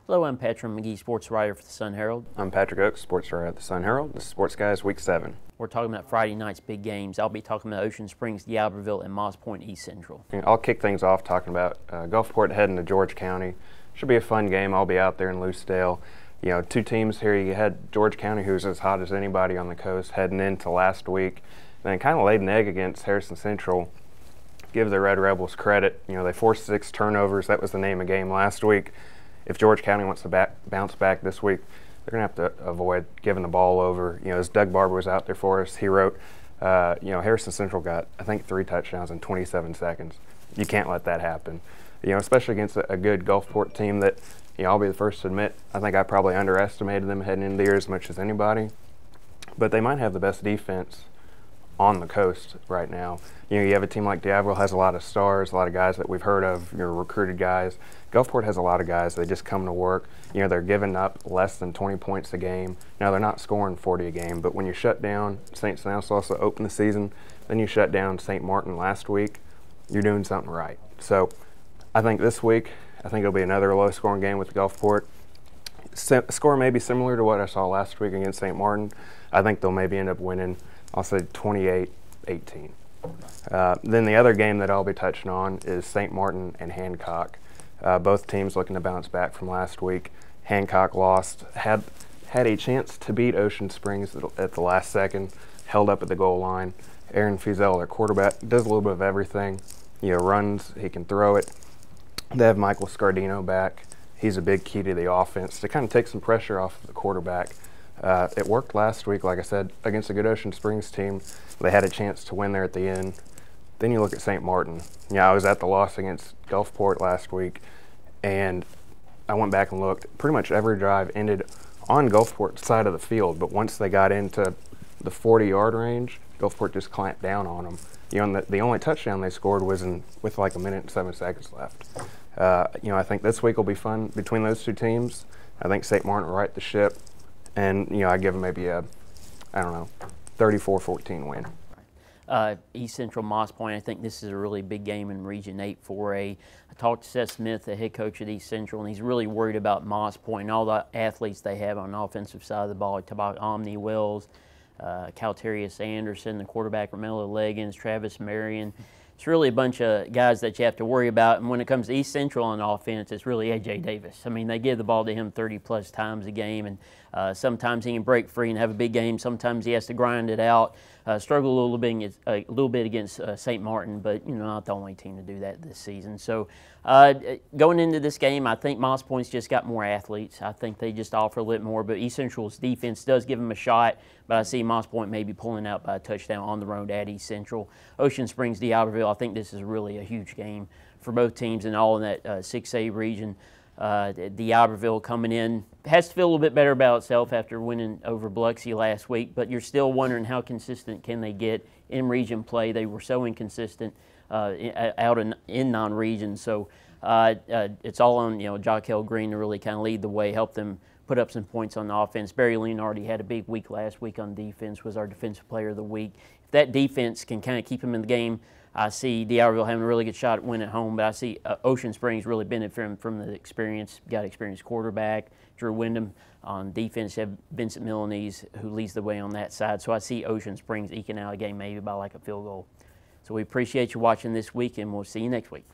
Hello, I'm Patrick Magee, sports writer for the Sun Herald. I'm Patrick Ochs, sports writer at the Sun Herald. This is Sports Guys Week 7. We're talking about Friday night's big games. I'll be talking about Ocean Springs, D'Iberville, and Moss Point East Central. I'll kick things off talking about Gulfport heading to George County. Should be a fun game. I'll be out there in Lucedale. You know, two teams here. You had George County, who's as hot as anybody on the coast, heading into last week. And then kind of laid an egg against Harrison Central. Give the Red Rebels credit. You know, they forced 6 turnovers. That was the name of the game last week. If George County wants to bounce back this week, they're going to have to avoid giving the ball over. You know, as Doug Barber was out there for us, he wrote, you know, Harrison Central got, I think, 3 touchdowns in 27 seconds. You can't let that happen. You know, especially against a good Gulfport team that, you know, I'll be the first to admit, I think I probably underestimated them heading into the year as much as anybody. But they might have the best defense on the coast right now. You know, you have a team like D'Iberville has a lot of stars, a lot of guys that we've heard of, your recruited guys. Gulfport has a lot of guys. They just come to work. You know, they're giving up less than 20 points a game. Now, they're not scoring 40 a game, but when you shut down St. Stanislaus to open the season, then you shut down St. Martin last week, you're doing something right. So I think this week, I think it'll be another low-scoring game with Gulfport. Score may be similar to what I saw last week against St. Martin. I think they'll maybe end up winning, I'll say 28-18. Then the other game that I'll be touching on is St. Martin and Hancock. Both teams looking to bounce back from last week. Hancock lost, had a chance to beat Ocean Springs at the last second, held up at the goal line. Aaron Fizel, their quarterback, does a little bit of everything. You know, runs, he can throw it. They have Michael Scardino back. He's a big key to the offense to kind of take some pressure off of the quarterback. It worked last week, like I said, against a good Ocean Springs team. They had a chance to win there at the end. Then you look at St. Martin. Yeah, I was at the loss against Gulfport last week, and I went back and looked. Pretty much every drive ended on Gulfport's side of the field, but once they got into the 40-yard range, Gulfport just clamped down on them. You know, and the only touchdown they scored was with like 1 minute and 7 seconds left. You know, I think this week will be fun between those two teams. I think St. Martin will right the ship, and, you know, I give them maybe a, I don't know, 34-14 win. East Central Moss Point, I think this is a really big game in Region 8 4A. I talked to Seth Smith, the head coach at East Central, and he's really worried about Moss Point and all the athletes they have on the offensive side of the ball. He talked about Omni Wells, Calterius Anderson, the quarterback Romello Leggins, Travis Marion. It's really a bunch of guys that you have to worry about. And when it comes to East Central on offense, it's really A.J. Davis. I mean, they give the ball to him 30-plus times a game, and sometimes he can break free and have a big game. Sometimes he has to grind it out. Struggle a little bit against St. Martin, but, you know, not the only team to do that this season. So going into this game, I think Moss Point's just got more athletes. I think they just offer a little more, but East Central's defense does give them a shot, but I see Moss Point maybe pulling out by a touchdown on the road at East Central. Ocean Springs, D'Iberville, I think this is really a huge game for both teams and all in that 6A region. D'Iberville coming in has to feel a little bit better about itself after winning over Biloxi last week, but you're still wondering how consistent can they get in region play. They were so inconsistent out in non-region, so it's all on, you know, Jockell Green to really kind of lead the way, help them put up some points on the offense. Barry Leonardi had a big week last week on defense, was our defensive player of the week. If that defense can kind of keep him in the game, I see D'Iberville having a really good shot at winning at home, but I see Ocean Springs really benefiting from the experience. Got experienced quarterback, Drew Wyndham. On defense, you have Vincent Milanese, who leads the way on that side. So I see Ocean Springs eking out a game maybe by like a field goal. So we appreciate you watching this week, and we'll see you next week.